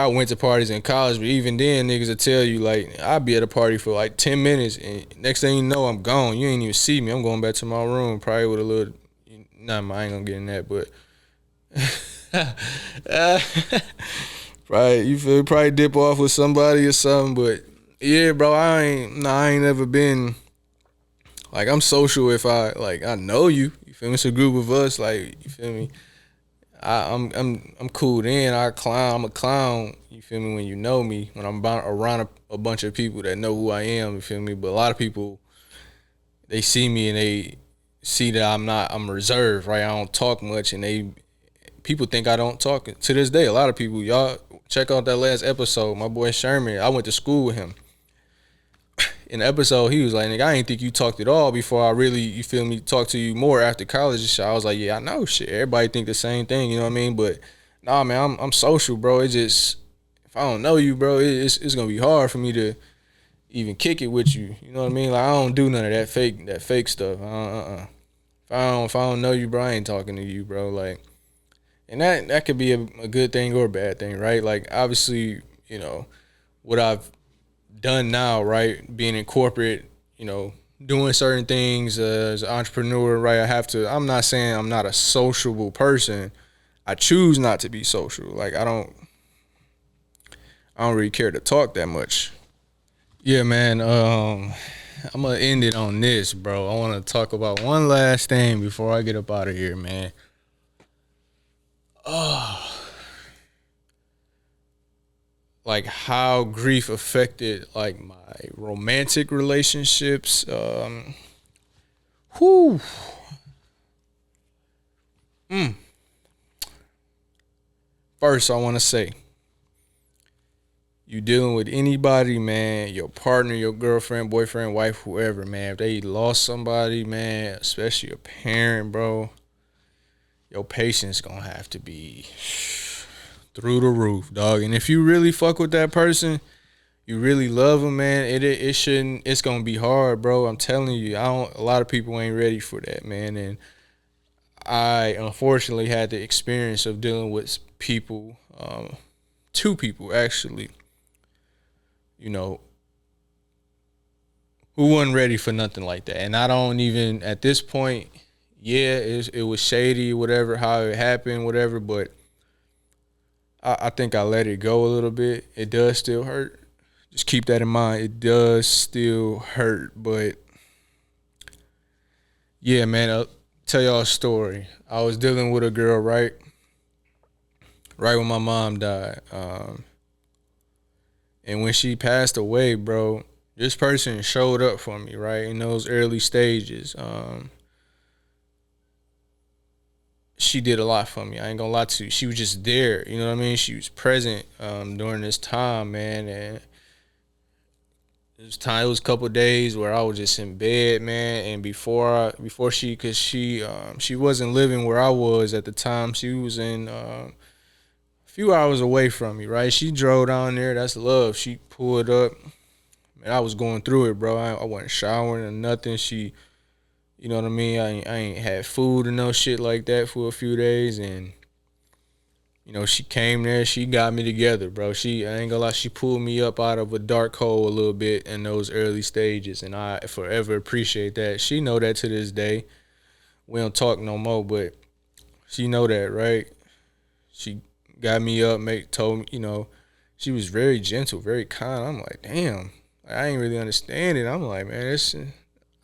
went to parties in college, but even then niggas will tell you, like, I'll be at a party for like 10 minutes and next thing you know I'm gone. You ain't even see me. I'm going back to my room probably with a little, I ain't gonna get in that, but right, you feel, probably dip off with somebody or something, but yeah, bro, I ain't never been, like, I'm social if I know you. You feel me? It's a group of us, like, you feel me? I'm cool then. I'm a clown, you feel me, when you know me, when I'm around a bunch of people that know who I am, you feel me? But a lot of people, they see me and see that I'm reserved, right? I don't talk much, and people think I don't talk. To this day, a lot of people, y'all check out that last episode. My boy Sherman, I went to school with him. In the episode, he was like, "Nigga, I ain't think you talked at all before I really, you feel me, talk to you more after college and shit." I was like, "Yeah, I know, shit. Everybody think the same thing, you know what I mean?" But nah, man, I'm social, bro. It's just if I don't know you, bro, it's gonna be hard for me to even kick it with you. You know what I mean? Like I don't do none of that fake stuff. If I don't know you, bro, I ain't talking to you, bro. Like, and that could be a good thing or a bad thing, right? Like obviously, what I've done now, right? Being in corporate, doing certain things as an entrepreneur, right? I'm not saying I'm not a sociable person. I choose not to be social. Like I don't really care to talk that much. Yeah, man. I'm gonna end it on this, bro. I want to talk about one last thing before I get up out of here, man. Like how grief affected like my romantic relationships. Whew. First, I want to say, you dealing with anybody, man, your partner, your girlfriend, boyfriend, wife, whoever, man, if they lost somebody, man, especially a parent, bro, your patience gonna have to be through the roof, dog. And if you really fuck with that person, you really love them, man, it shouldn't, it's gonna be hard, bro. I'm telling you, a lot of people ain't ready for that, man. And I unfortunately had the experience of dealing with people, two people actually, you know, who wasn't ready for nothing like that. And I don't even at this point, yeah, it was shady, whatever, how it happened, whatever. But I think I let it go a little bit. It does still hurt. Just keep that in mind. It does still hurt, but yeah, man. I'll tell y'all a story. I was dealing with a girl, right when my mom died. And when she passed away, bro, this person showed up for me, right, in those early stages. She did a lot for me. I ain't gonna lie to you. She was just there. You know what I mean? She was present during this time, man. And it was a couple of days where I was just in bed, man. And before she, cause she wasn't living where I was at the time. She was in a few hours away from me, right? She drove down there. That's love. She pulled up. Man, I was going through it, bro. I wasn't showering or nothing. You know what I mean? I ain't had food and no shit like that for a few days, and she came there. She got me together, bro. I ain't gonna lie, she pulled me up out of a dark hole a little bit in those early stages, and I forever appreciate that. She know that to this day. We don't talk no more, but she know that, right? She got me up, told me, she was very gentle, very kind. I'm like, damn, I ain't really understand it. I'm like, man,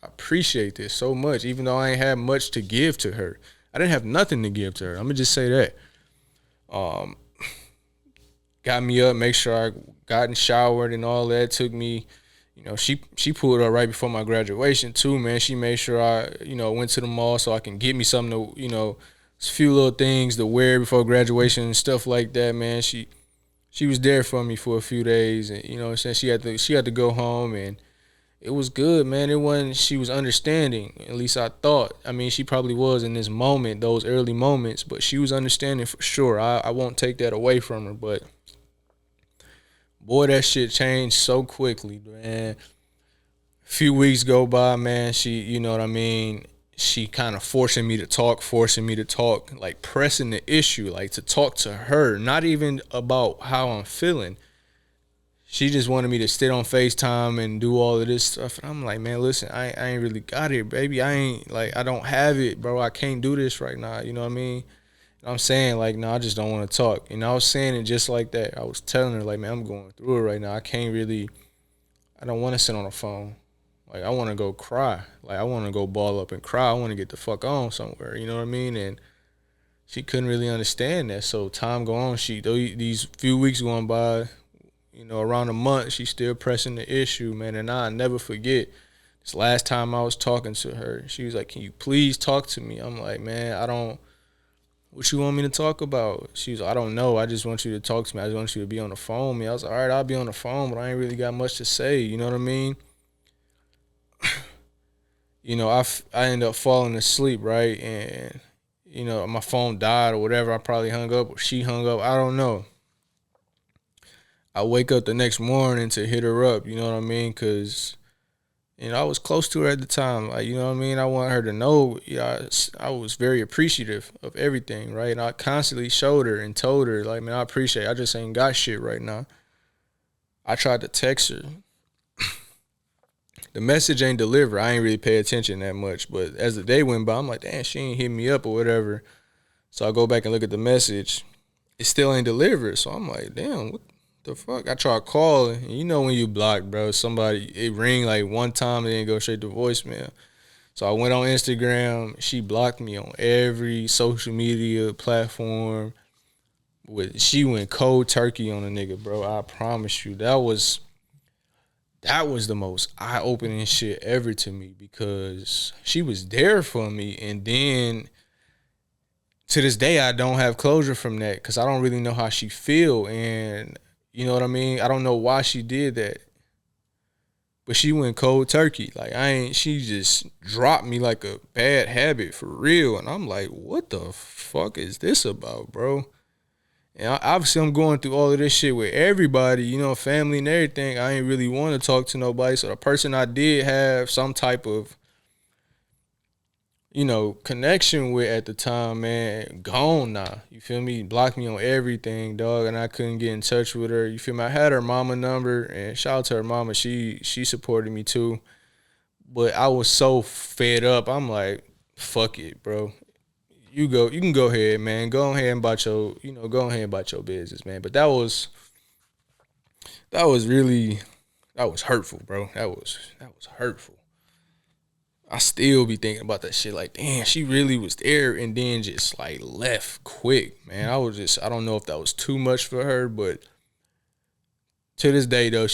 I appreciate this so much, even though I ain't had much to give to her. I didn't have nothing to give to her. I'm gonna just say that. Got me up, make sure I got and showered and all that. Took me, she pulled up right before my graduation too, man. She made sure I, went to the mall so I can get me something to, a few little things to wear before graduation and stuff like that, man. She was there for me for a few days, and since she had to go home, and it was good, man. It wasn't, she was understanding, at least I thought. I mean, she probably was in this moment, those early moments, but she was understanding for sure. I won't take that away from her, but boy, that shit changed so quickly, man. A few weeks go by, man. She, you know what I mean? She kind of forcing me to talk, like pressing the issue, like to talk to her, not even about how I'm feeling. She just wanted me to sit on FaceTime and do all of this stuff. And I'm like, man, listen, I ain't really got it, baby. I don't have it, bro. I can't do this right now. You know what I mean? And I'm saying, like, no, I just don't want to talk. And I was saying it just like that. I was telling her, like, man, I'm going through it right now. I don't want to sit on the phone. Like, I want to go cry. Like, I want to go ball up and cry. I want to get the fuck on somewhere. You know what I mean? And she couldn't really understand that. So time go on. These few weeks going by, around a month, she's still pressing the issue, man. And I'll never forget This last time I was talking to her, she was like, "Can you please talk to me?" I'm like, "Man, I don't. What you want me to talk about?" She was like, "I don't know. I just want you to talk to me. I just want you to be on the phone with me." I was like, "All right, I'll be on the phone, but I ain't really got much to say." You know what I mean? I ended up falling asleep, right? And my phone died or whatever. I probably hung up or she hung up. I don't know. I wake up the next morning to hit her up. You know what I mean? Cause I was close to her at the time. Like, you know what I mean? I want her to know, I was very appreciative of everything, right? And I constantly showed her and told her, like, man, I appreciate it. I just ain't got shit right now. I tried to text her. The message ain't delivered. I ain't really pay attention that much. But as the day went by, I'm like, damn, she ain't hit me up or whatever. So I go back and look at the message. It still ain't delivered. So I'm like, damn, what the fuck? I try calling. And you know when you block, bro, somebody, it ring like one time and then go straight to voicemail. So I went on Instagram. She blocked me on every social media platform. She went cold turkey on a nigga, bro. I promise you. That was the most eye-opening shit ever to me because she was there for me. And then to this day, I don't have closure from that because I don't really know how she feel. And you know what I mean? I don't know why she did that. But she went cold turkey. Like, she just dropped me like a bad habit for real. And I'm like, what the fuck is this about, bro? And obviously, I'm going through all of this shit with everybody, family and everything. I ain't really want to talk to nobody. So the person I did have some type of, connection with at the time, man, gone now. You feel me? Blocked me on everything, dog, and I couldn't get in touch with her. You feel me? I had her mama number, and shout out to her mama. She supported me too. But I was so fed up. I'm like, fuck it, bro. You can go ahead, man. Go ahead and go ahead and about your business, man. But that was really that was hurtful, bro. That was hurtful. I still be thinking about that shit like, damn, she really was there and then just like left quick, man. I don't know if that was too much for her, but to this day though,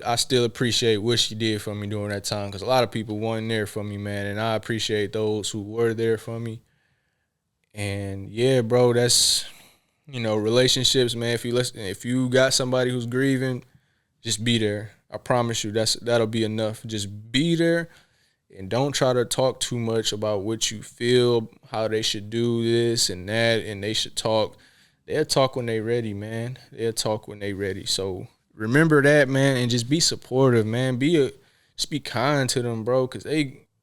I still appreciate what she did for me during that time because a lot of people weren't there for me, man, and I appreciate those who were there for me. And yeah, bro, that's relationships, man. If you got somebody who's grieving, just be there. I promise you, that'll be enough. Just be there and don't try to talk too much about what you feel, how they should do this and that, and they should talk. They'll talk when they ready, man. They'll talk when they ready. So remember that, man, and just be supportive, man. Just be kind to them, bro, because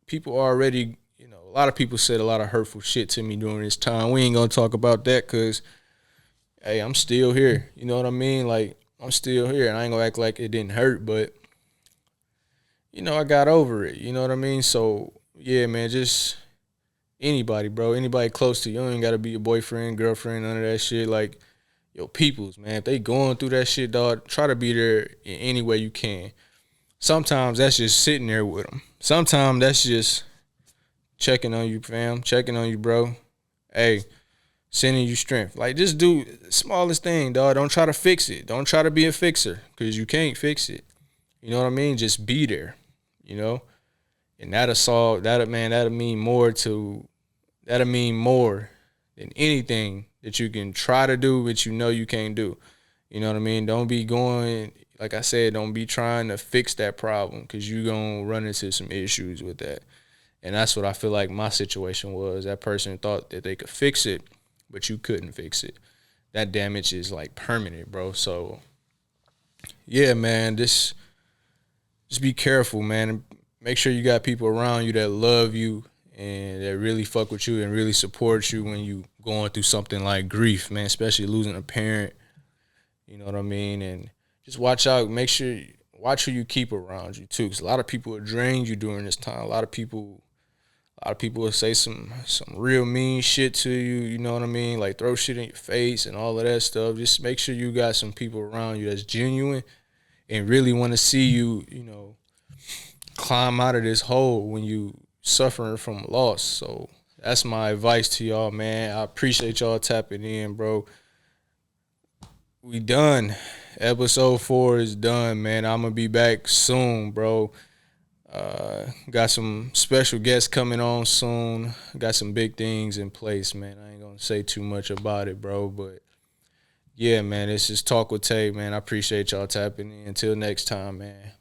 people already, a lot of people said a lot of hurtful shit to me during this time. We ain't gonna talk about that because, hey, I'm still here. You know what I mean? Like, I'm still here, and I ain't gonna act like it didn't hurt, but I got over it. You know what I mean? So yeah, man, just anybody, bro, anybody close to you. You ain't gotta be your boyfriend, girlfriend, none of that shit. Like your peoples, man. If they going through that shit, dog, try to be there in any way you can. Sometimes that's just sitting there with them. Sometimes that's just checking on you, fam, checking on you, bro. Hey, sending you strength. Like, just do the smallest thing, dog. Don't try to fix it. Don't try to be a fixer because you can't fix it. You know what I mean? Just be there. You know, and that'll mean more than anything that you can try to do, but you can't do. You know what I mean? Don't be going, like I said, don't be trying to fix that problem because you're going to run into some issues with that. And that's what I feel like my situation was. That person thought that they could fix it, but you couldn't fix it. That damage is like permanent, bro. So, yeah, man, just be careful, man. And make sure you got people around you that love you and that really fuck with you and really support you when you going through something like grief, man, especially losing a parent. You know what I mean? And just watch out. Watch who you keep around you too, because a lot of people will drain you during this time. A lot of people will say some real mean shit to you. You know what I mean? Like throw shit in your face and all of that stuff. Just make sure you got some people around you that's genuine and really want to see you, climb out of this hole when you suffering from loss. So that's my advice to y'all, man. I appreciate y'all tapping in, bro. We done. Episode 4 is done, man. I'm gonna be back soon, bro. Got some special guests coming on soon. Got some big things in place, man. I ain't gonna say too much about it, bro. But yeah, man, this is Talk with Tay, man. I appreciate y'all tapping in. Until next time, man.